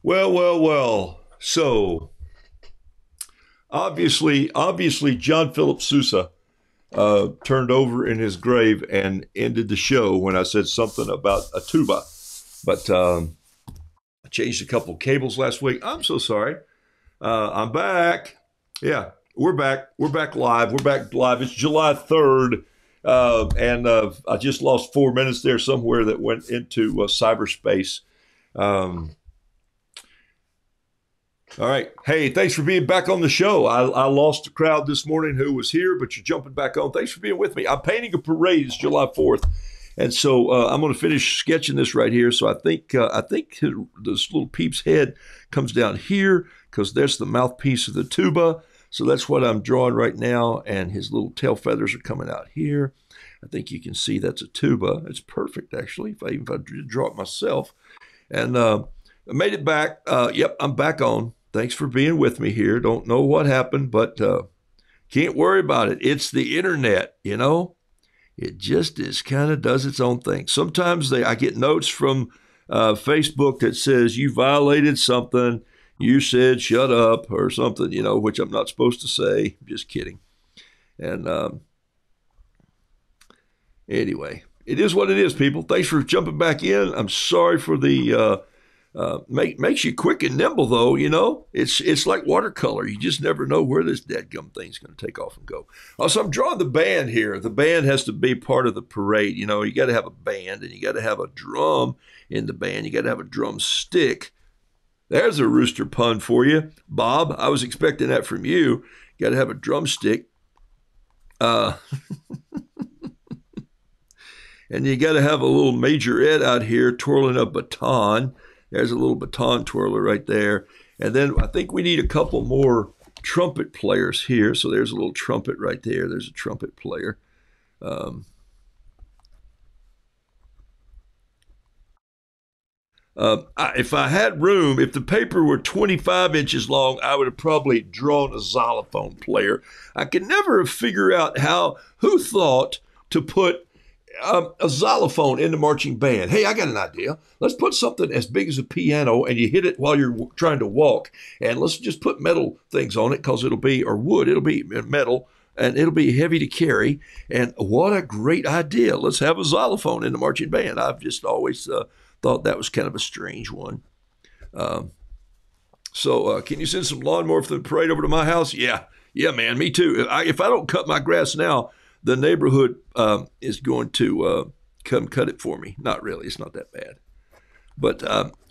Well. So obviously, John Philip Sousa turned over in his grave and ended the show when I said something about a tuba. But I changed a couple cables last week. I'm so sorry. I'm back. Yeah, we're back. We're back live. We're back live. It's July 3rd. And I just lost 4 minutes there somewhere that went into cyberspace. Um, all right. Hey, thanks for being back on the show. I lost a crowd this morning who was here, but you're jumping back on. Thanks for being with me. I'm painting a parade. It's July 4th. And so I'm going to finish sketching this right here. So I think this little peep's head comes down here because there's the mouthpiece of the tuba. So that's what I'm drawing right now. And his little tail feathers are coming out here. I think you can see that's a tuba. It's perfect, actually, if I did draw it myself. And I made it back. Yep, I'm back on. Thanks for being with me here. Don't know what happened, but can't worry about it. It's the internet, you know. It just is kind of does its own thing. Sometimes I get notes from Facebook that says you violated something. You said shut up or something, you know, which I'm not supposed to say. Just kidding. And anyway, it is what it is, people. Thanks for jumping back in. I'm sorry for the makes you quick and nimble, though, you know. It's like watercolor. You just never know where this dadgum thing's going to take off and go. Also, I'm drawing the band here. The band has to be part of the parade. You know, you got to have a band, and you got to have a drum in the band. You got to have a drum stick. There's a rooster pun for you, Bob. I was expecting that from you. You got to have a drumstick. And you got to have a little Major Ed out here twirling a baton. There's a little baton twirler right there. And then I think we need a couple more trumpet players here. So there's a little trumpet right there. There's a trumpet player. If I had room, if the paper were 25 inches long, I would have probably drawn a xylophone player. I could never figure out who thought to put a xylophone in the marching band. Hey, I got an idea. Let's put something as big as a piano and you hit it while you're trying to walk. And let's just put metal things on it because it'll be metal and it'll be heavy to carry. And what a great idea. Let's have a xylophone in the marching band. I've just always thought that was kind of a strange one. So can you send some lawnmower for the parade over to my house? Yeah, man, me too. If I don't cut my grass now, the neighborhood is going to come cut it for me. Not really. It's not that bad. But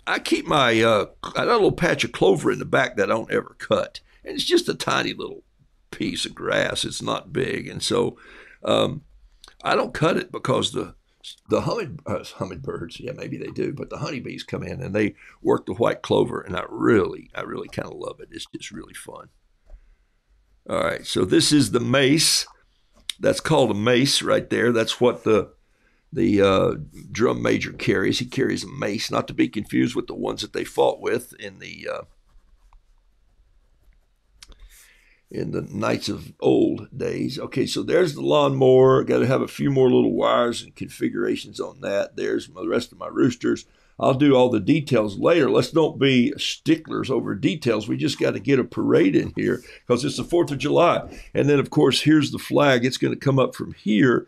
I keep I got a little patch of clover in the back that I don't ever cut. And it's just a tiny little piece of grass. It's not big. And so I don't cut it because the hummingbirds, yeah, maybe they do, but the honeybees come in and they work the white clover. And I really kind of love it. It's just really fun. All right. So this is the mace. That's called a mace right there. That's what the drum major carries. He carries a mace, not to be confused with the ones that they fought with in the Knights of old days. Okay, so there's the lawnmower. Got to have a few more little wires and configurations on that. There's the rest of my roosters. I'll do all the details later. Let's don't be sticklers over details. We just got to get a parade in here because it's the 4th of July. And then, of course, here's the flag. It's going to come up from here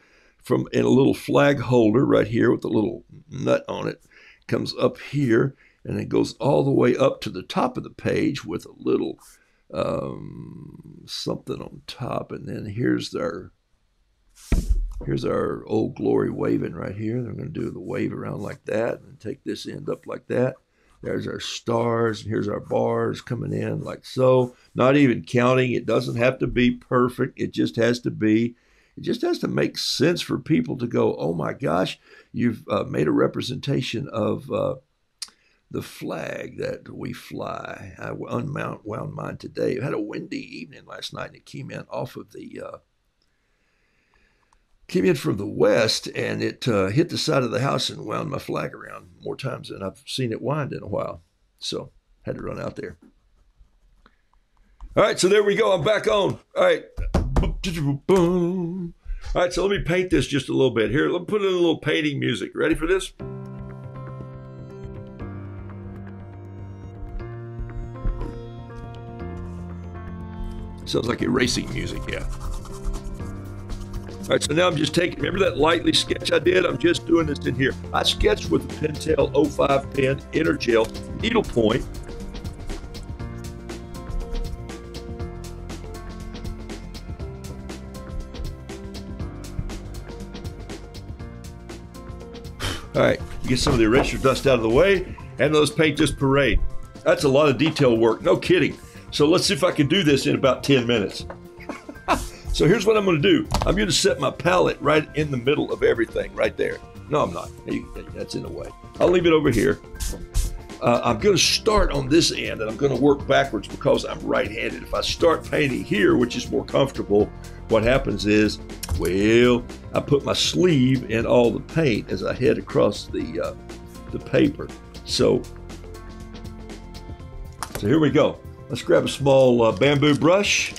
in a little flag holder right here with a little nut on it. Comes up here, and it goes all the way up to the top of the page with a little something on top. And then here's our Old Glory waving right here. They're going to do the wave around like that and take this end up like that. There's our stars, and here's our bars coming in like so. Not even counting. It doesn't have to be perfect. It just has to make sense for people to go, oh my gosh, you've made a representation of the flag that we fly. I wound mine today. I had a windy evening last night, and it came in off of came in from the west, and it hit the side of the house and wound my flag around more times than I've seen it wind in a while. So had to run out there. All right, so there we go. I'm back on. All right. All right, so let me paint this just a little bit. Here, let me put in a little painting music. Ready for this? Sounds like erasing music, yeah. All right, so now I'm just taking, remember that lightly sketch I did? I'm just doing this in here. I sketched with a Pentel 05 pen, Intergel, needlepoint. All right, get some of the eraser dust out of the way, and let's paint this parade. That's a lot of detail work, no kidding. So let's see if I can do this in about 10 minutes. So here's what I'm going to do. I'm going to set my palette right in the middle of everything, right there. No, I'm not. That's in the way. I'll leave it over here. I'm going to start on this end, and I'm going to work backwards because I'm right-handed. If I start painting here, which is more comfortable, what happens is, well, I put my sleeve in all the paint as I head across the paper. So here we go. Let's grab a small bamboo brush.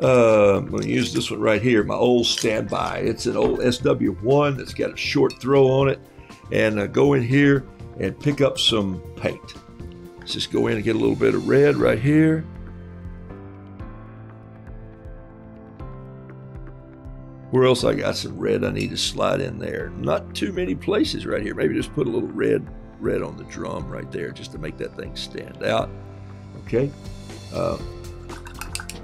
I'm going to use this one right here, my old standby. It's an old SW1 that's got a short throw on it. And go in here and pick up some paint. Let's just go in and get a little bit of red right here. Where else I got some red I need to slide in there? Not too many places right here. Maybe just put a little red on the drum right there just to make that thing stand out. Okay. All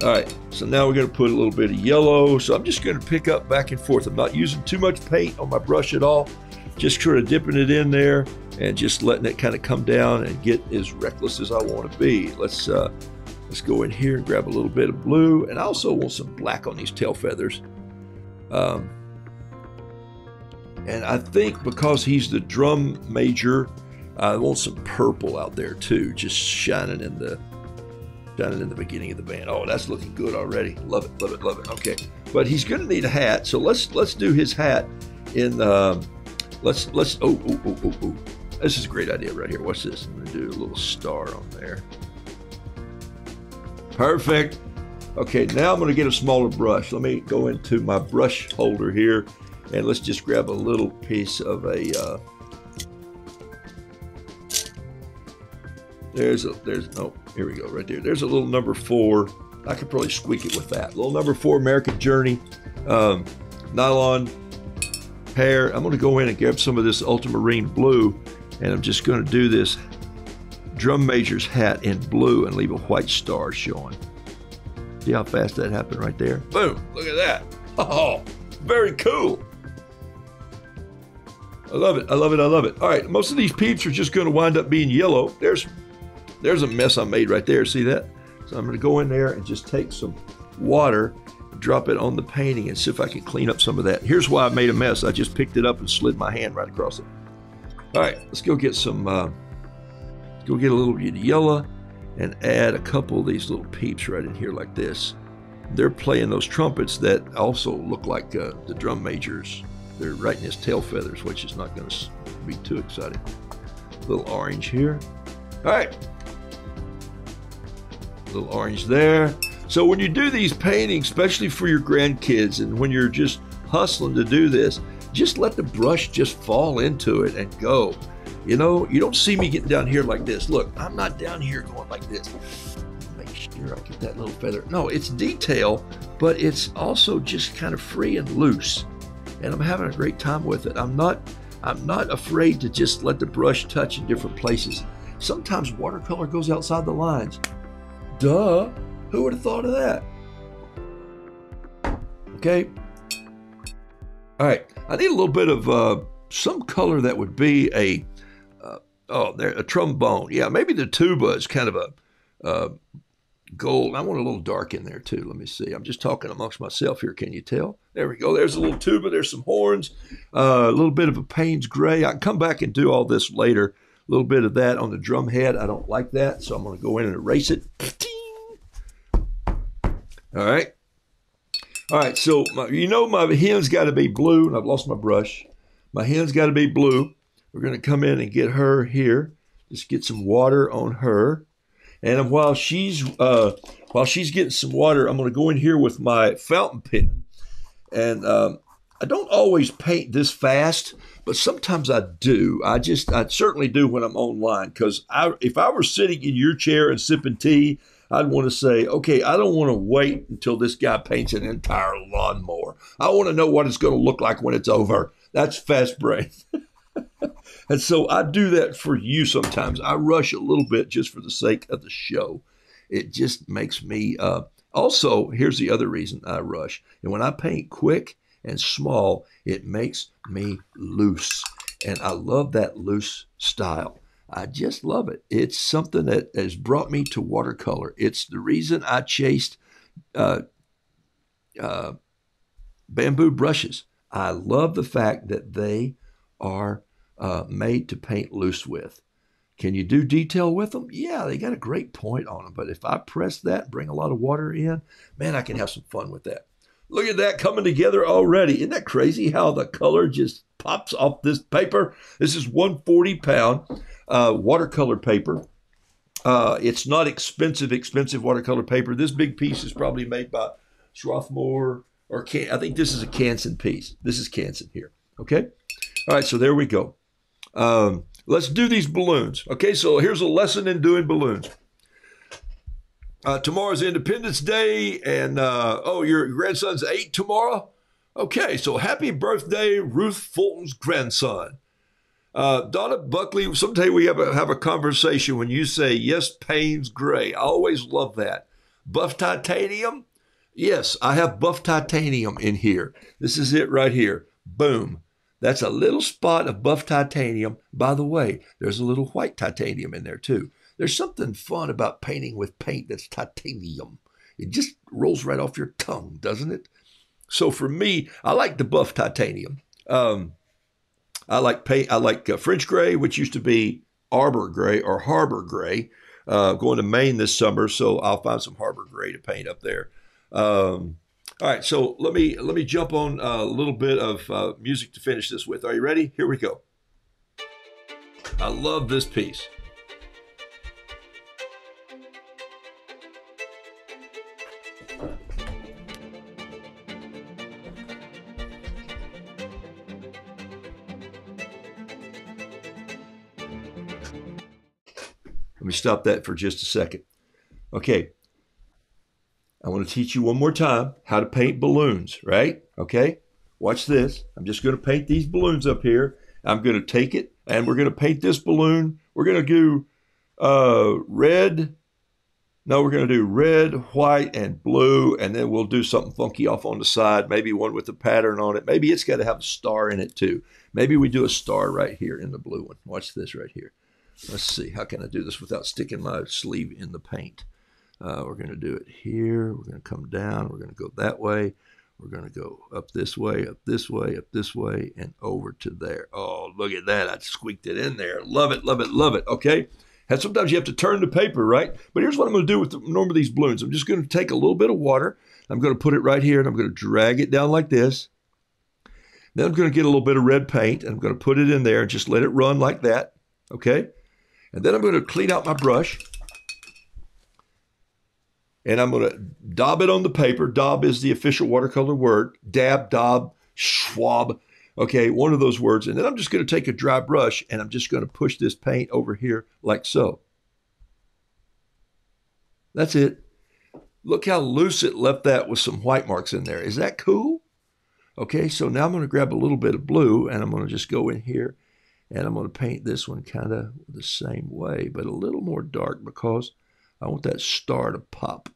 right, so now we're going to put a little bit of yellow. So I'm just going to pick up back and forth. I'm not using too much paint on my brush at all. Just sort of dipping it in there and just letting it kind of come down and get as reckless as I want to be. Let's go in here and grab a little bit of blue. And I also want some black on these tail feathers. And I think because he's the drum major, I want some purple out there too, just shining in the beginning of the band. Oh, that's looking good already. Love it, love it, love it. Okay, but he's going to need a hat, so let's do his hat in. Let's. Oh. This is a great idea right here. What's this? I'm going to do a little star on there. Perfect. Okay, now I'm going to get a smaller brush. Let me go into my brush holder here, and let's just grab a little piece of a. Here we go, right there. There's a little number 4. I could probably squeak it with that. Little number 4 American Journey nylon hair. I'm going to go in and grab some of this ultramarine blue, and I'm just going to do this drum major's hat in blue and leave a white star showing. See how fast that happened right there? Boom! Look at that. Oh, very cool. I love it. I love it. I love it. All right, most of these peeps are just going to wind up being yellow. There's a mess I made right there. See that? So I'm going to go in there and just take some water, drop it on the painting, and see if I can clean up some of that. Here's why I made a mess. I just picked it up and slid my hand right across it. All right, let's go get some. Let's go get a little bit of yellow and add a couple of these little peeps right in here like this. They're playing those trumpets that also look like the drum majors. They're right in his tail feathers, which is not going to be too exciting. A little orange here. All right. A little orange there. So when you do these paintings, especially for your grandkids, and when you're just hustling to do this, just let the brush just fall into it and go. You know, you don't see me getting down here like this. Look, I'm not down here going like this. Make sure I get that little feather. No, it's detail, but it's also just kind of free and loose. And I'm having a great time with it. I'm not afraid to just let the brush touch in different places. Sometimes watercolor goes outside the lines. Duh, who would have thought of that? Okay. All right, I need a little bit of some color that would be a trombone. Yeah, maybe the tuba is kind of a gold. I want a little dark in there too. Let me see. I'm just talking amongst myself here. Can you tell? There we go. There's a little tuba. There's some horns. A little bit of a Payne's gray. I can come back and do all this later. A little bit of that on the drum head. I don't like that, so I'm going to go in and erase it. All right. All right, so my hen's got to be blue, and I've lost my brush. My hen's got to be blue. We're going to come in and get her here. Just get some water on her. And while she's getting some water, I'm going to go in here with my fountain pen. And I don't always paint this fast, but sometimes I do. I certainly do when I'm online, because if I were sitting in your chair and sipping tea, I'd want to say, okay, I don't want to wait until this guy paints an entire lawnmower. I want to know what it's going to look like when it's over. That's fast brain. And so I do that for you sometimes. I rush a little bit just for the sake of the show. It just makes me, also, here's the other reason I rush. And when I paint quick and small, it makes me loose. And I love that loose style. I just love it. It's something that has brought me to watercolor. It's the reason I chased bamboo brushes. I love the fact that they are made to paint loose with. Can you do detail with them? Yeah, they got a great point on them. But if I press that, bring a lot of water in, man, I can have some fun with that. Look at that coming together already. Isn't that crazy how the color just pops off this paper? This is 140-pound watercolor paper. It's not expensive watercolor paper. This big piece is probably made by Strathmore, or I think this is a Canson piece. This is Canson here, okay? All right, so there we go. Let's do these balloons. Okay, so here's a lesson in doing balloons. Tomorrow's Independence Day, and oh, your grandson's 8 tomorrow? Okay, so happy birthday, Ruth Fulton's grandson. Donna Buckley, someday we have a conversation when you say, yes, Payne's gray. I always love that. Buff titanium? Yes, I have buff titanium in here. This is it right here. Boom. That's a little spot of buff titanium. By the way, there's a little white titanium in there too. There's something fun about painting with paint that's titanium. It just rolls right off your tongue, doesn't it? So for me, I like the buff titanium. I like French gray, which used to be arbor gray or harbor gray. Going to Maine this summer, so I'll find some harbor gray to paint up there. All right, so let me jump on a little bit of music to finish this with. Are you ready? Here we go. I love this piece. Let me stop that for just a second. Okay. I want to teach you one more time how to paint balloons, right? Okay. Watch this. I'm just going to paint these balloons up here. I'm going to take it and we're going to paint this balloon. We're going to do red. No, we're going to do red, white, and blue. And then we'll do something funky off on the side. Maybe one with a pattern on it. Maybe it's got to have a star in it too. Maybe we do a star right here in the blue one. Watch this right here. Let's see, how can I do this without sticking my sleeve in the paint? We're going to do it here. We're going to come down. We're going to go that way. We're going to go up this way, up this way, up this way, and over to there. Oh, look at that. I squeaked it in there. Love it, love it, love it. Okay. And sometimes you have to turn the paper, right? But here's what I'm going to do with normally these balloons. I'm just going to take a little bit of water. I'm going to put it right here, and I'm going to drag it down like this. Then I'm going to get a little bit of red paint, and I'm going to put it in there and just let it run like that. Okay. And then I'm going to clean out my brush. And I'm going to daub it on the paper. Daub is the official watercolor word. Dab, daub, schwab. Okay, one of those words. And then I'm just going to take a dry brush and I'm just going to push this paint over here like so. That's it. Look how loose it left that with some white marks in there. Is that cool? Okay, so now I'm going to grab a little bit of blue and I'm going to just go in here. And I'm going to paint this one kind of the same way, but a little more dark because I want that star to pop.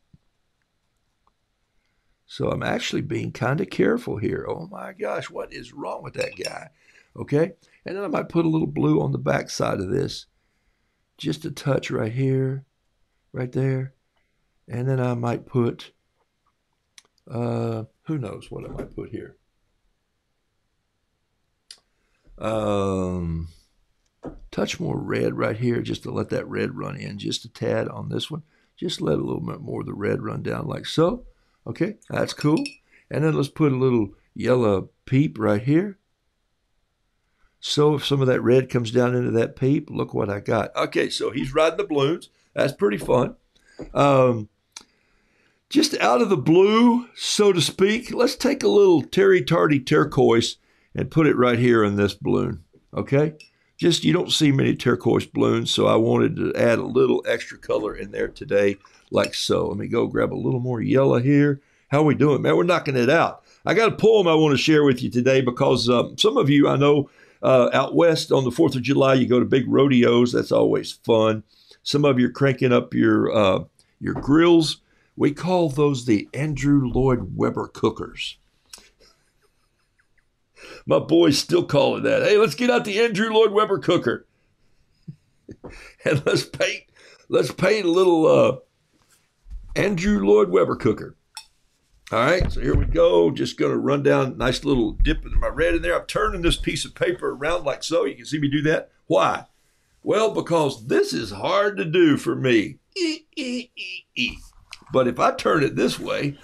So I'm actually being kind of careful here. Oh my gosh, what is wrong with that guy? Okay, and then I might put a little blue on the back side of this. Just a touch right here, right there. And then I might put, who knows what I might put here. Touch more red right here just to let that red run in just a tad on this one. Just let a little bit more of the red run down like so. Okay, that's cool. And then let's put a little yellow peep right here. So if some of that red comes down into that peep, look what I got. Okay, so he's riding the balloons. That's pretty fun. just out of the blue, so to speak, let's take a little Terry Tardy turquoise and put it right here in this balloon, okay? Just, you don't see many turquoise balloons, so I wanted to add a little extra color in there today, like so. Let me go grab a little more yellow here. How are we doing, man? We're knocking it out. I got a poem I want to share with you today because some of you, I know, out west on the 4th of July, you go to big rodeos. That's always fun. Some of you are cranking up your grills. We call those the Andrew Lloyd Webber cookers. My boys still call it that. Hey, let's get out the Andrew Lloyd Webber cooker. And let's paint a little Andrew Lloyd Webber cooker. All right, so here we go. Just going to run down, nice little dip in my red in there. I'm turning this piece of paper around like so. You can see me do that. Why? Well, because this is hard to do for me. But if I turn it this way,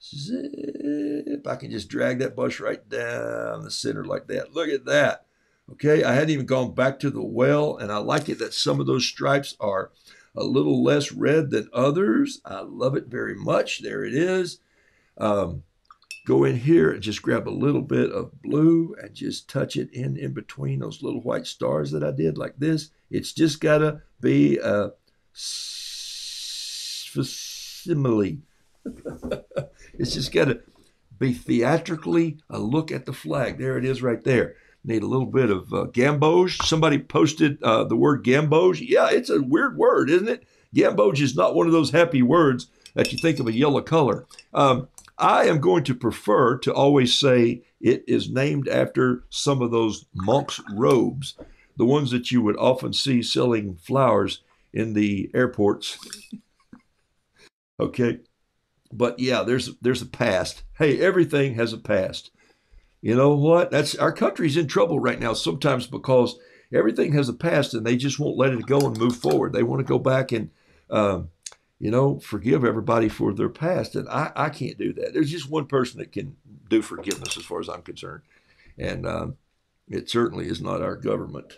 zip, I can just drag that brush right down the center like that. Look at that. Okay, I hadn't even gone back to the well, and I like it that some of those stripes are a little less red than others. I love it very much. There it is. Go in here and just grab a little bit of blue and just touch it in between those little white stars that I did like this. It's just got to be a facsimile. It's just got to be theatrically a look at the flag. There it is right there. Need a little bit of gamboge. Somebody posted the word gamboge. Yeah, it's a weird word, isn't it? Gamboge is not one of those happy words that you think of a yellow color. I am going to prefer to always say it is named after some of those monks' robes, the ones that you would often see selling flowers in the airports. Okay, but yeah, there's a past. Hey, everything has a past. You know what? Our country's in trouble right now sometimes because everything has a past and they just won't let it go and move forward. They want to go back and, forgive everybody for their past. And I can't do that. There's just one person that can do forgiveness as far as I'm concerned. And it certainly is not our government.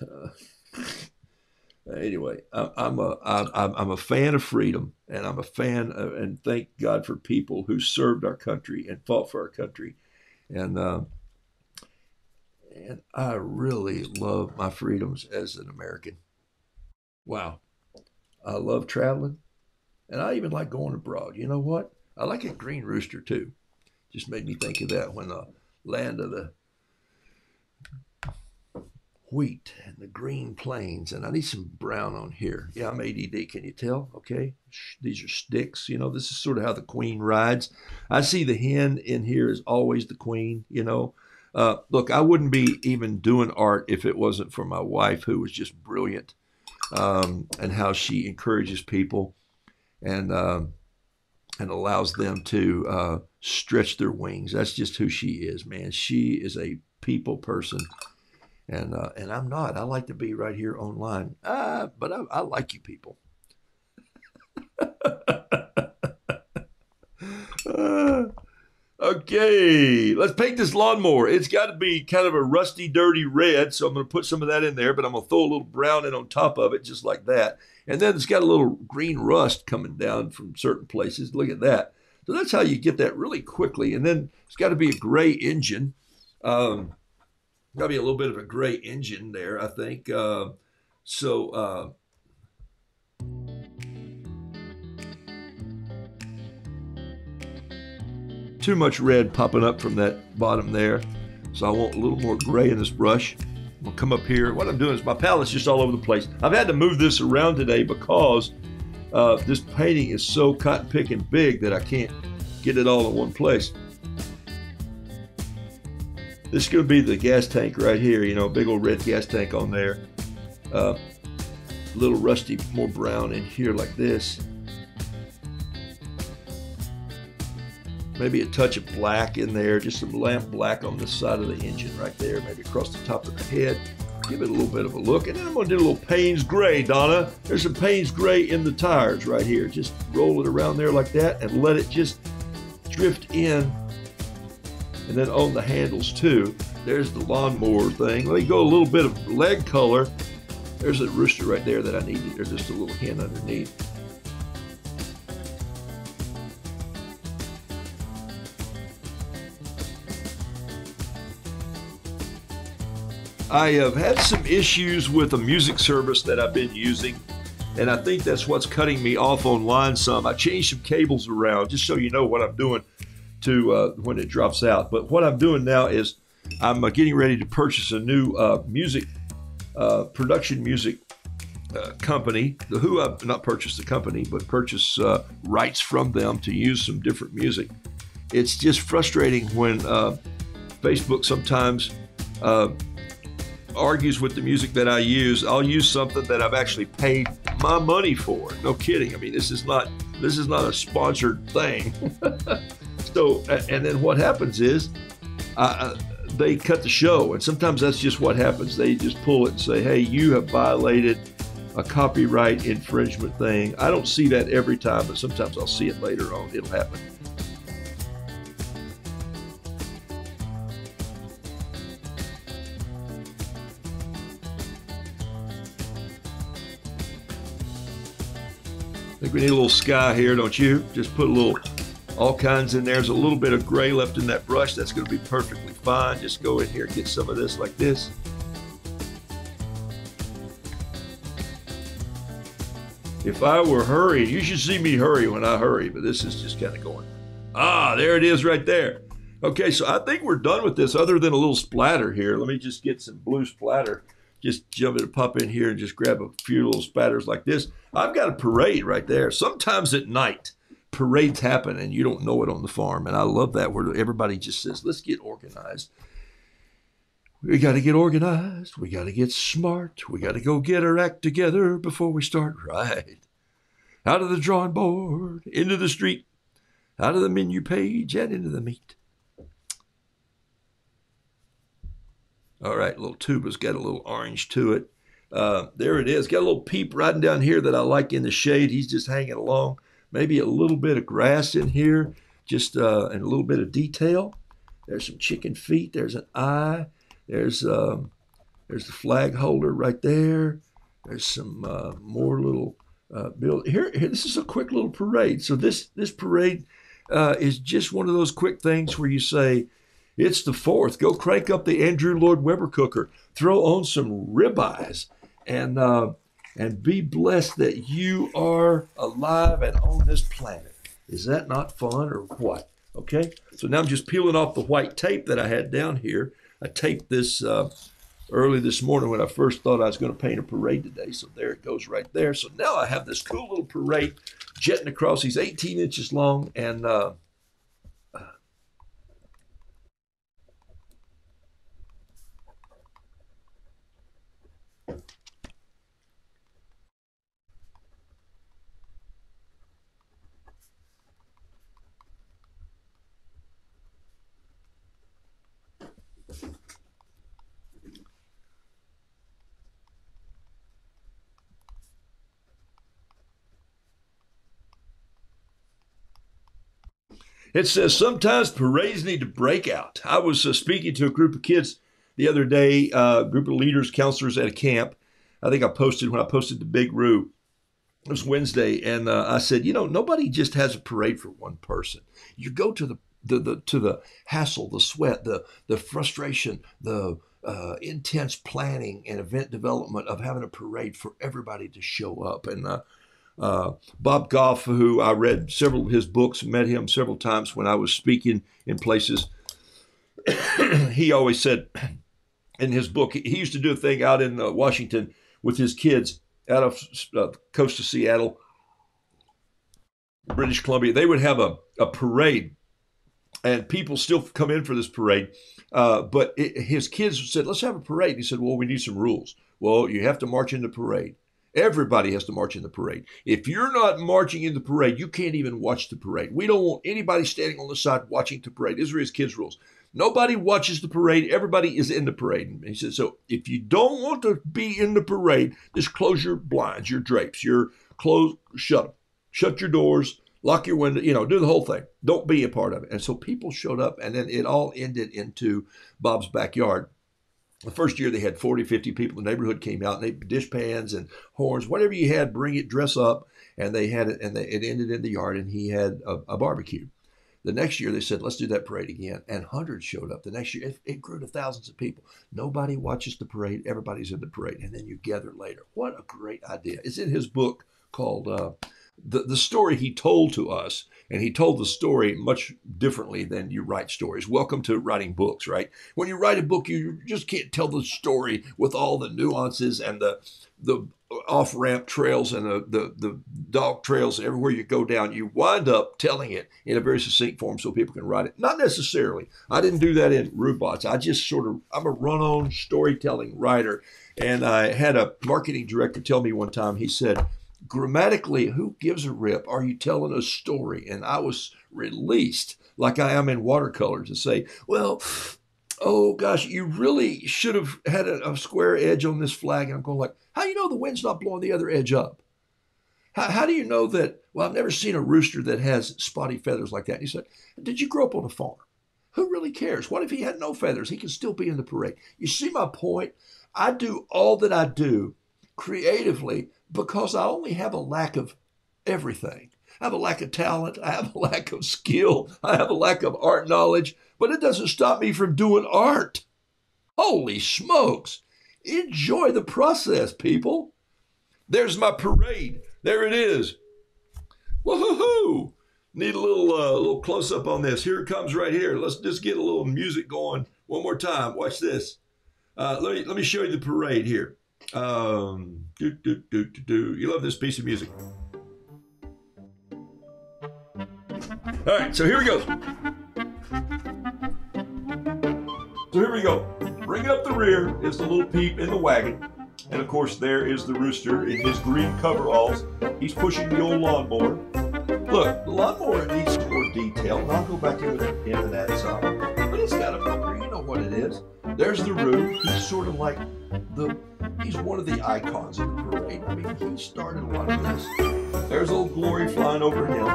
Anyway, I'm a fan of freedom, and I'm a fan of, and thank God for people who served our country and fought for our country. And I really love my freedoms as an American. Wow. I love traveling, and I even like going abroad. You know what? I like a green rooster too. Just made me think of that when the land of the wheat and the green plains, and I need some brown on here. Yeah, I'm ADD, can you tell? Okay, these are sticks. This is sort of how the queen rides. I see the hen in here is always the queen. Look, I wouldn't be even doing art if it wasn't for my wife, who was just brilliant, and how she encourages people and allows them to stretch their wings. That's just who she is, man. She is a people person. And I'm not. I like to be right here online. But I like you people. Okay, let's paint this lawnmower. It's got to be kind of a rusty, dirty red, so I'm going to put some of that in there, but I'm going to throw a little brown in on top of it, just like that. And then it's got a little green rust coming down from certain places. Look at that. So that's how you get that really quickly. And then it's got to be a gray engine. Got to be a little bit of a gray engine there, I think. Too much red popping up from that bottom there. So I want a little more gray in this brush. I'm going to come up here. What I'm doing is my palette's just all over the place. I've had to move this around today because this painting is so cotton picking big that I can't get it all in one place. This is going to be the gas tank right here, big old red gas tank on there. A little rusty, more brown in here like this. Maybe a touch of black in there, just some lamp black on the side of the engine right there, maybe across the top of the head. Give it a little bit of a look. And then I'm going to do a little Payne's Gray, Donna. There's some Payne's Gray in the tires right here. Just roll it around there like that and let it just drift in. And then on the handles too, there's the lawnmower thing. Let me go a little bit of leg color. There's a rooster right there that I needed. There's just a little hen underneath. I have had some issues with a music service that I've been using, and I think that's what's cutting me off online some. I changed some cables around just so you know what I'm doing to when it drops out. But what I'm doing now is I'm getting ready to purchase a new production music company. Who I've not purchased the company, but purchase rights from them to use some different music. It's just frustrating when Facebook sometimes argues with the music that I use. I'll use something that I've actually paid my money for. No kidding. I mean, this is not a sponsored thing. So, and then what happens is they cut the show, and sometimes that's just what happens. They just pull it and say, "Hey, you have violated a copyright infringement thing." I don't see that every time, but sometimes I'll see it later on. It'll happen. I think we need a little sky here, don't you? Just put a little, all kinds in there. There's a little bit of gray left in that brush. That's going to be perfectly fine. Just go in here and get some of this like this. If I were hurrying, you should see me hurry when I hurry, but this is just kind of going. Ah, there it is right there. Okay, so I think we're done with this other than a little splatter here. Let me just get some blue splatter. Just jump it, pop in here and just grab a few little spatters like this. I've got a parade right there. Sometimes at night, parades happen and you don't know it on the farm. And I love that where everybody just says, let's get organized. We got to get organized. We got to get smart. We got to go get our act together before we start right. Out of the drawing board, into the street, out of the menu page and into the meat. All right, little tuba's got a little orange to it. There it is. Got a little peep riding down here that I like in the shade. He's just hanging along. Maybe a little bit of grass in here, just and a little bit of detail. There's some chicken feet. There's an eye. There's the flag holder right there. There's some more little build here. This is a quick little parade. So this parade is just one of those quick things where you say, it's the 4th. Go crank up the Andrew Lloyd Webber cooker. Throw on some ribeyes and be blessed that you are alive and on this planet. Is that not fun or what? Okay. So now I'm just peeling off the white tape that I had down here. I taped this early this morning when I first thought I was going to paint a parade today. So there it goes right there. So now I have this cool little parade jetting across. He's 18 inches long and it says sometimes parades need to break out. I was speaking to a group of kids the other day, a group of leaders, counselors at a camp. I think I posted when I posted the Big Roo. It was Wednesday, and I said, nobody just has a parade for one person. You go to the hassle, the sweat, the frustration, the intense planning and event development of having a parade for everybody to show up. And Bob Goff, who I read several of his books, met him several times when I was speaking in places. He always said in his book, he used to do a thing out in Washington with his kids out of the coast of Seattle, British Columbia. They would have a parade, and people still come in for this parade. But his kids said, let's have a parade. He said, well, we need some rules. Well, you have to march in the parade. Everybody has to march in the parade. If you're not marching in the parade, you can't even watch the parade. We don't want anybody standing on the side watching the parade. These are his kids' rules. Nobody watches the parade. Everybody is in the parade. And he said, so if you don't want to be in the parade, just close your blinds, your drapes, your clothes, shut them. Shut your doors, lock your window, do the whole thing. Don't be a part of it. And so people showed up, and then it all ended into Bob's backyard. The first year they had 40, 50 people in the neighborhood came out, and they dishpans and horns, whatever you had, bring it, dress up. And they had it, and it ended in the yard, and he had a barbecue. The next year they said, let's do that parade again. And hundreds showed up. The next year it grew to thousands of people. Nobody watches the parade. Everybody's in the parade. And then you gather later. What a great idea. It's in his book called the story he told to us. And he told the story much differently than you write stories. Welcome to writing books, right? When you write a book, you just can't tell the story with all the nuances and the off-ramp trails and the dog trails. Everywhere you go down, you wind up telling it in a very succinct form so people can write it. Not necessarily. I didn't do that in Robots. I'm a run-on storytelling writer. And I had a marketing director tell me one time, he said, grammatically, who gives a rip? Are you telling a story? And I was released like I am in watercolor to say, well, oh gosh, you really should have had a square edge on this flag. And I'm going like, how do you know the wind's not blowing the other edge up? How do you know that? Well, I've never seen a rooster that has spotty feathers like that. And he said, did you grow up on a farm? Who really cares? What if he had no feathers? He can still be in the parade. You see my point? I do all that I do creatively because I only have a lack of everything. I have a lack of talent. I have a lack of skill. I have a lack of art knowledge, but it doesn't stop me from doing art. Holy smokes. Enjoy the process, people. There's my parade. There it is. Woohoo! Need a little close-up on this. Here it comes right here. Let's just get a little music going one more time. Watch this. Let me show you the parade here. You love this piece of music. All right, so here we go. Bringing up the rear is the little peep in the wagon. And of course, there is the rooster in his green coveralls. He's pushing the old lawnmower. Look, the lawnmower needs some more detail, and I'll go back into that some. But it's got a bumper, you know what it is. There's the Roo. He's sort of like he's one of the icons of the parade. I mean, he started a lot of this. There's Old Glory flying over him.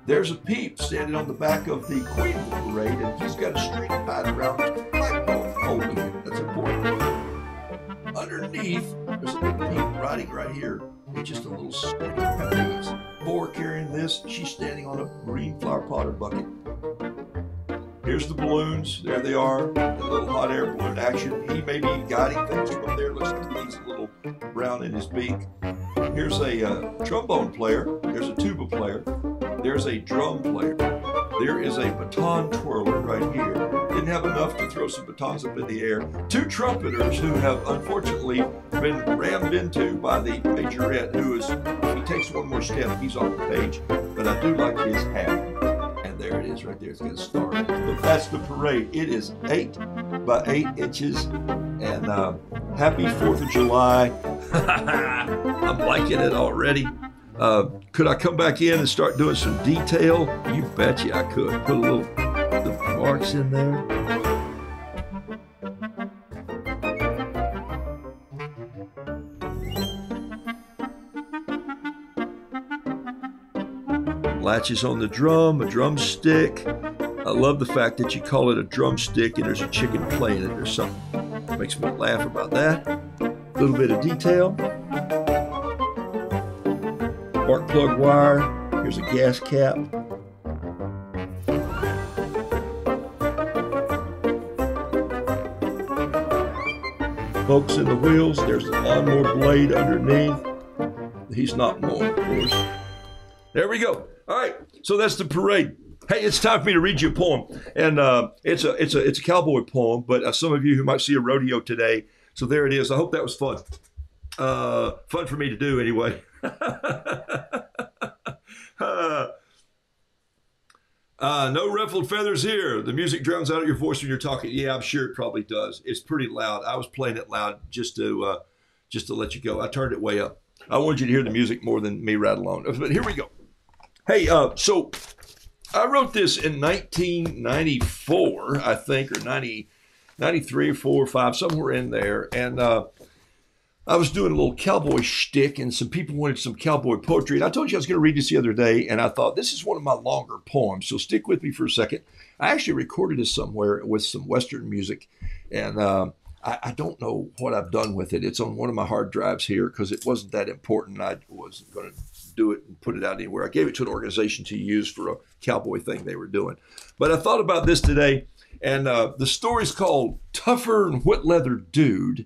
There's a peep standing on the back of the queen of the parade, and he's got a string tied around the flagpole holding it. That's important. Underneath, there's a little peep riding right here. It's just a little string of peas. Four carrying this. She's standing on a green flower potter bucket. Here's the balloons. There they are. The little hot air balloon action. He may be guiding things from there. Looks like he's a little brown in his beak. Here's a trombone player. There's a tuba player. There's a drum player. There is a baton twirler right here. Didn't have enough to throw some batons up in the air. Two trumpeters who have unfortunately been rammed into by the majorette, who is, if he takes one more step, he's off the page. But I do like his hat. And there it is right there. It's got a star. But that's the parade. It is 8 by 8 inches. And happy 4th of July. I'm liking it already. Could I come back in and start doing some detail? You betcha I could. Put the marks in there. Latches on the drum, a drumstick. I love the fact that you call it a drumstick and there's a chicken playing it or something. Makes me laugh about that. A little bit of detail. Spark plug wire. Here's a gas cap. Spokes in the wheels. There's the lawnmower blade underneath. He's not mowing, of course. There we go. All right. So that's the parade. Hey, it's time for me to read you a poem, and it's a cowboy poem. But some of you who might see a rodeo today, so there it is. I hope that was fun. Fun for me to do anyway. No ruffled feathers here. The music drowns out your voice when you're talking. Yeah, I'm sure it probably does. It's pretty loud. I was playing it loud just to let you go. I turned it way up. I wanted you to hear the music more than me rattle on. But here we go. Hey, so I wrote this in 1994, I think, or 93 or 4 or 5, somewhere in there. And I was doing a little cowboy shtick, and some people wanted some cowboy poetry. And I told you I was going to read this the other day, and I thought this is one of my longer poems, so stick with me for a second. I actually recorded this somewhere with some Western music, and I don't know what I've done with it. It's on one of my hard drives here because it wasn't that important. I wasn't going to do it and put it out anywhere. I gave it to an organization to use for a cowboy thing they were doing. But I thought about this today, and the story's called Tougher and Wet Leather Dude.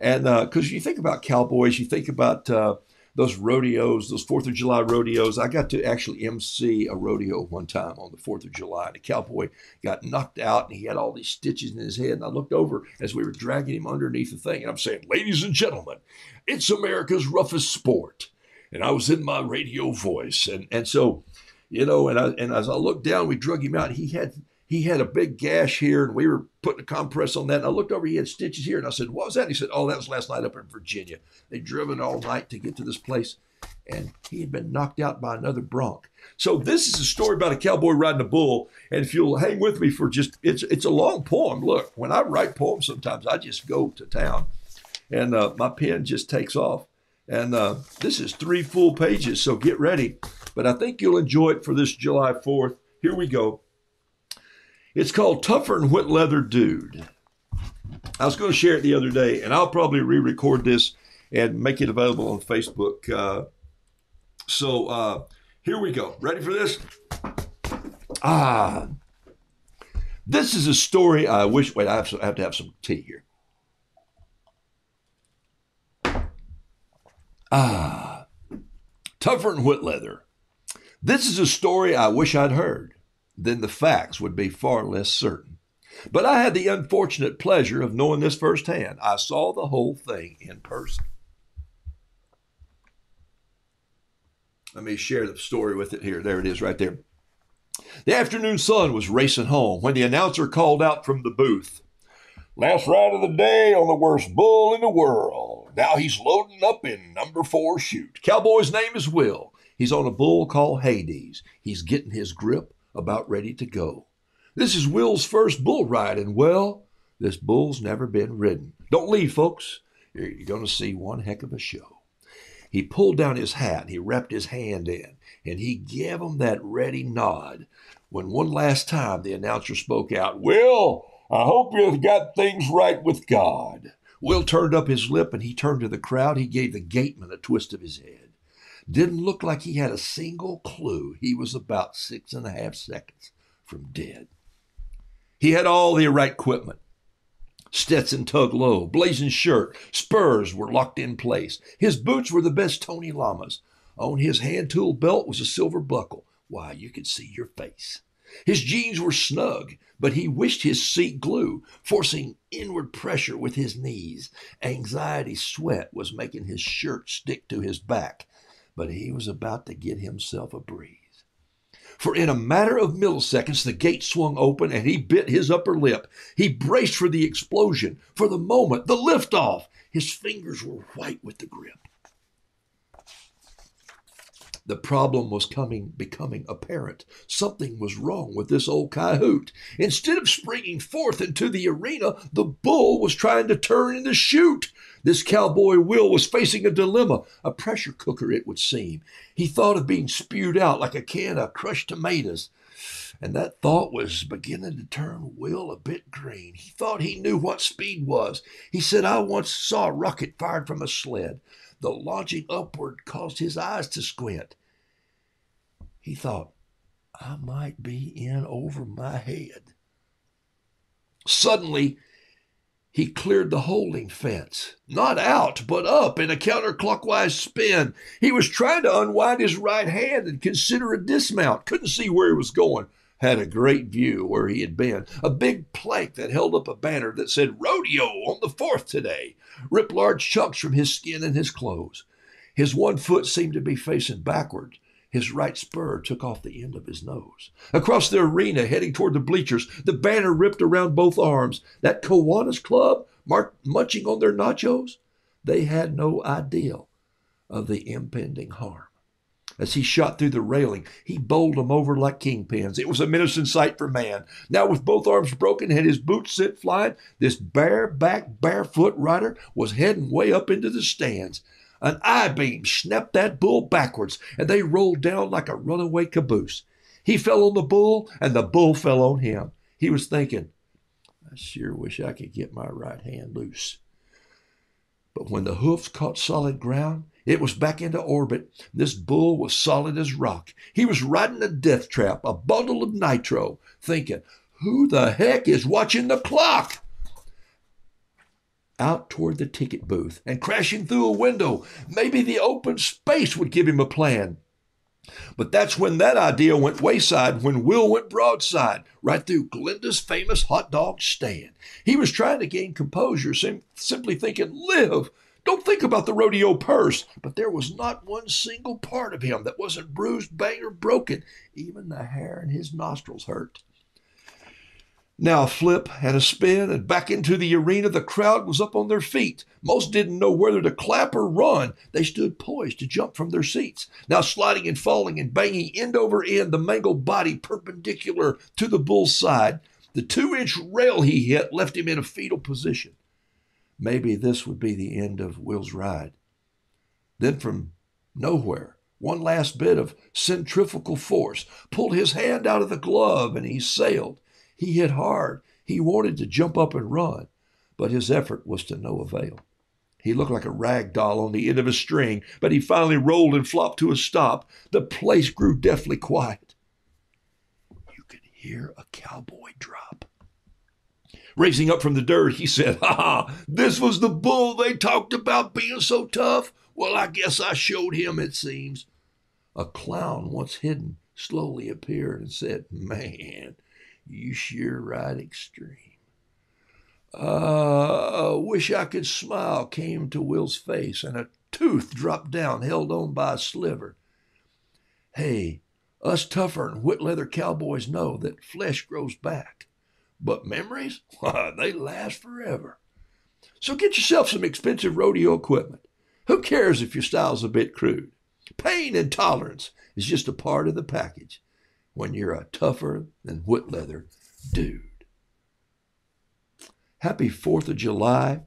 And because you think about cowboys, you think about those rodeos, those 4th of July rodeos. I got to actually MC a rodeo one time on the 4th of July. And a cowboy got knocked out and he had all these stitches in his head. And I looked over as we were dragging him underneath the thing. And I'm saying, ladies and gentlemen, it's America's roughest sport. And I was in my radio voice. And so, you know, and as I looked down, we drug him out. He had a big gash here, and we were putting a compress on that. And I looked over, he had stitches here. And I said, what was that? And he said, oh, that was last night up in Virginia. They'd driven all night to get to this place. And he had been knocked out by another bronc. So this is a story about a cowboy riding a bull. And if you'll hang with me for just, it's a long poem. Look, when I write poems, sometimes I just go to town. And my pen just takes off. And this is 3 full pages, so get ready. But I think you'll enjoy it for this July 4th. Here we go. It's called Tougher and Wet Leather Dude. I was going to share it the other day, and I'll probably re-record this and make it available on Facebook. So here we go. Ready for this? This is a story I wish... Wait, I have to have some tea here. Tougher and Wet Leather. This is a story I wish I'd heard. Then the facts would be far less certain. But I had the unfortunate pleasure of knowing this firsthand. I saw the whole thing in person. Let me share the story with it here. There it is right there. The afternoon sun was racing home when the announcer called out from the booth. Last ride of the day on the worst bull in the world. Now he's loading up in number 4 chute. Cowboy's name is Will. He's on a bull called Hades. He's getting his grip, about ready to go. This is Will's first bull ride, and well, this bull's never been ridden. Don't leave, folks. You're going to see one heck of a show. He pulled down his hat, and he wrapped his hand in, and he gave him that ready nod when one last time the announcer spoke out, Will, I hope you've got things right with God. Will turned up his lip and he turned to the crowd. He gave the gateman a twist of his head. Didn't look like he had a single clue. He was about 6.5 seconds from dead. He had all the right equipment. Stetson tugged low, blazing shirt, spurs were locked in place. His boots were the best Tony Llamas. On his hand tool belt was a silver buckle. Why, you could see your face. His jeans were snug, but he wished his seat glue, forcing inward pressure with his knees. Anxiety sweat was making his shirt stick to his back, but he was about to get himself a breeze. For in a matter of milliseconds, the gate swung open and he bit his upper lip. He braced for the explosion, for the moment, the liftoff. His fingers were white with the grip. The problem was becoming apparent. Something was wrong with this old coyote. Instead of springing forth into the arena, the bull was trying to turn in the chute. This cowboy Will was facing a dilemma, a pressure cooker it would seem. He thought of being spewed out like a can of crushed tomatoes. And that thought was beginning to turn Will a bit green. He thought he knew what speed was. He said, I once saw a rocket fired from a sled. The launching upward caused his eyes to squint. He thought, I might be in over my head. Suddenly, he cleared the holding fence. Not out, but up in a counterclockwise spin. He was trying to unwind his right hand and consider a dismount. Couldn't see where he was going. Had a great view where he had been. A big plank that held up a banner that said, Rodeo on the 4th today. Ripped large chunks from his skin and his clothes. His one foot seemed to be facing backward. His right spur took off the end of his nose. Across the arena, heading toward the bleachers, the banner ripped around both arms. That Kiwanis club, munching on their nachos, they had no idea of the impending harm. As he shot through the railing, he bowled them over like kingpins. It was a menacing sight for man. Now, with both arms broken and his boots sent flying, this bareback, barefoot rider was heading way up into the stands. An I-beam snapped that bull backwards, and they rolled down like a runaway caboose. He fell on the bull, and the bull fell on him. He was thinking, I sure wish I could get my right hand loose. But when the hoofs caught solid ground, it was back into orbit. This bull was solid as rock. He was riding a death trap, a bundle of nitro, thinking, who the heck is watching the clock? Out toward the ticket booth and crashing through a window. Maybe the open space would give him a plan. But that's when that idea went wayside, when Will went broadside, right through Glenda's famous hot dog stand. He was trying to gain composure, simply thinking, live. Don't think about the rodeo purse. But there was not one single part of him that wasn't bruised, banged, or broken. Even the hair in his nostrils hurt. Now a flip and a spin and back into the arena. The crowd was up on their feet. Most didn't know whether to clap or run. They stood poised to jump from their seats. Now sliding and falling and banging end over end, the mangled body perpendicular to the bull's side. The 2-inch rail he hit left him in a fetal position. Maybe this would be the end of Will's ride. Then from nowhere, one last bit of centrifugal force pulled his hand out of the glove and he sailed. He hit hard. He wanted to jump up and run, but his effort was to no avail. He looked like a rag doll on the end of a string, but he finally rolled and flopped to a stop. The place grew deathly quiet. You could hear a cowboy drop. Raising up from the dirt, he said, ha, this was the bull they talked about being so tough. Well, I guess I showed him, it seems. A clown once hidden slowly appeared and said, man, you sure ride extreme. Wish I could smile came to Will's face, and a tooth dropped down, held on by a sliver. Hey, us tougher and whit leather cowboys know that flesh grows back, but memories, they last forever. So get yourself some expensive rodeo equipment. Who cares if your style's a bit crude? Pain and tolerance is just a part of the package when you're a tougher than whit leather dude. Happy 4th of July.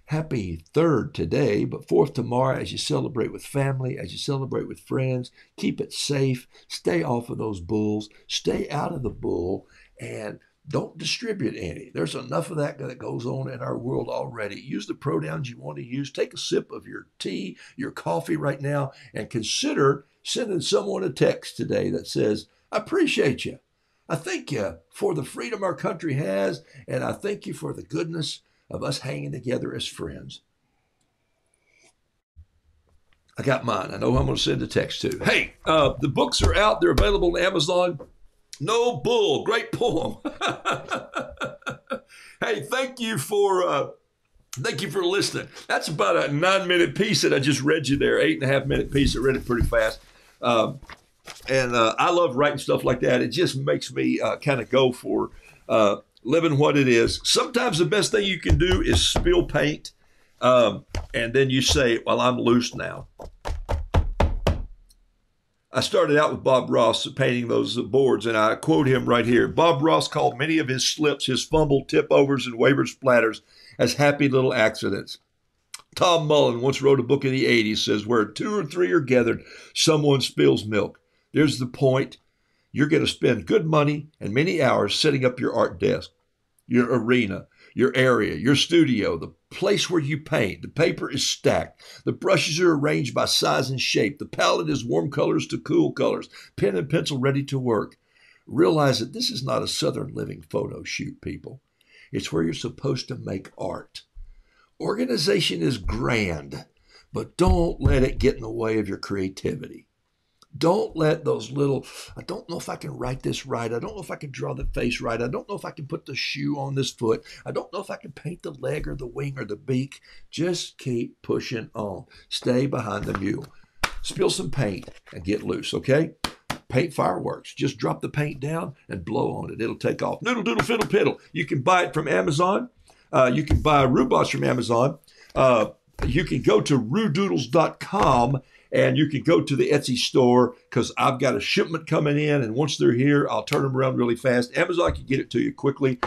Happy 3rd today, but 4th tomorrow as you celebrate with family, as you celebrate with friends. Keep it safe. Stay off of those bulls. Stay out of the bull and don't distribute any. There's enough of that goes on in our world already. Use the pronouns you want to use. Take a sip of your tea, your coffee right now, and consider sending someone a text today that says, I appreciate you. I thank you for the freedom our country has, and I thank you for the goodness of us hanging together as friends. I got mine. I know who I'm going to send a text to. Hey, the books are out. They're available on Amazon. No Bull. Great poem. Hey, thank you for listening. That's about a 9-minute piece that I just read you there. 8.5-minute piece. I read it pretty fast. And I love writing stuff like that. It just makes me kind of go for living what it is. Sometimes the best thing you can do is spill paint, and then you say, well, I'm loose now. I started out with Bob Ross painting those boards, and I quote him right here. Bob Ross called many of his slips, his fumble, tip-overs, and waiver splatters as happy little accidents. Tom Mullen once wrote a book in the 80s, says, where 2 or 3 are gathered, someone spills milk. There's the point. You're going to spend good money and many hours setting up your art desk, your arena, your area, your studio, the place where you paint. The paper is stacked. The brushes are arranged by size and shape. The palette is warm colors to cool colors. Pen and pencil ready to work. Realize that this is not a Southern Living photo shoot, people. It's where you're supposed to make art. Organization is grand, but don't let it get in the way of your creativity. Don't let those little, I don't know if I can write this right. I don't know if I can draw the face right. I don't know if I can put the shoe on this foot. I don't know if I can paint the leg or the wing or the beak. Just keep pushing on. Stay behind the mule. Spill some paint and get loose, okay? Paint fireworks. Just drop the paint down and blow on it. It'll take off. Noodle, doodle, fiddle, piddle. You can buy it from Amazon. You can buy Roodoodles from Amazon. You can go to Roodoodles.com. And you can go to the Etsy store because I've got a shipment coming in. And once they're here, I'll turn them around really fast. Amazon can get it to you quickly.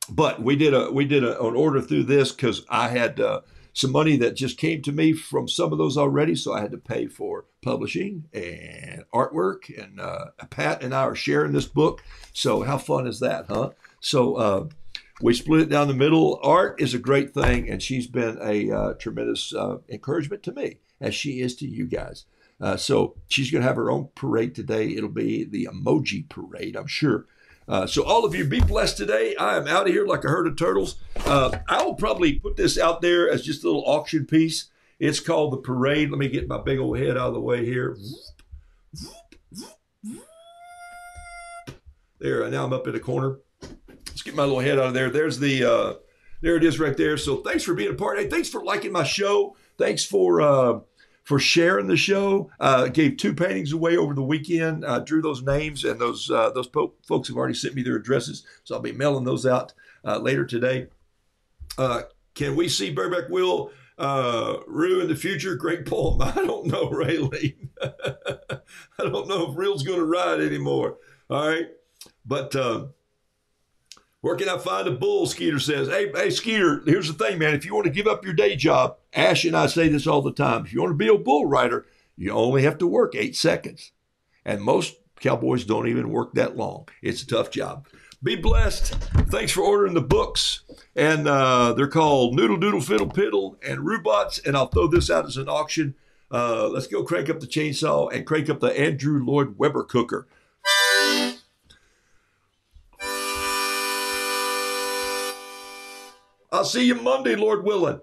But we did an order through this because I had some money that just came to me from some of those already. So I had to pay for publishing and artwork. And Pat and I are sharing this book. So how fun is that, huh? So We split it down the middle. Art is a great thing, and she's been a tremendous encouragement to me, as she is to you guys. So she's going to have her own parade today. It'll be the emoji parade, I'm sure. So all of you, be blessed today. I am out of here like a herd of turtles. I will probably put this out there as just a little auction piece. It's called The Parade. Let me get my big old head out of the way here. There, now I'm up in the corner. Let's get my little head out of there. There's the, there it is right there. So thanks for being a part. Hey, thanks for liking my show. Thanks for sharing the show. Gave 2 paintings away over the weekend. Drew those names, and those folks have already sent me their addresses, so I'll be mailing those out later today. Can we see Bareback Will Rue in the future? Great poem. I don't know, Rayleigh. I don't know if Real's going to ride anymore. All right, but where can I find a bull? Skeeter says. Hey, Skeeter, here's the thing, man. If you want to give up your day job, Ash and I say this all the time. If you want to be a bull rider, you only have to work 8 seconds. And most cowboys don't even work that long. It's a tough job. Be blessed. Thanks for ordering the books. And they're called Noodle Doodle Fiddle Piddle and Robots. And I'll throw this out as an auction. Let's go crank up the chainsaw and crank up the Andrew Lloyd Webber cooker. I'll see you Monday, Lord willing.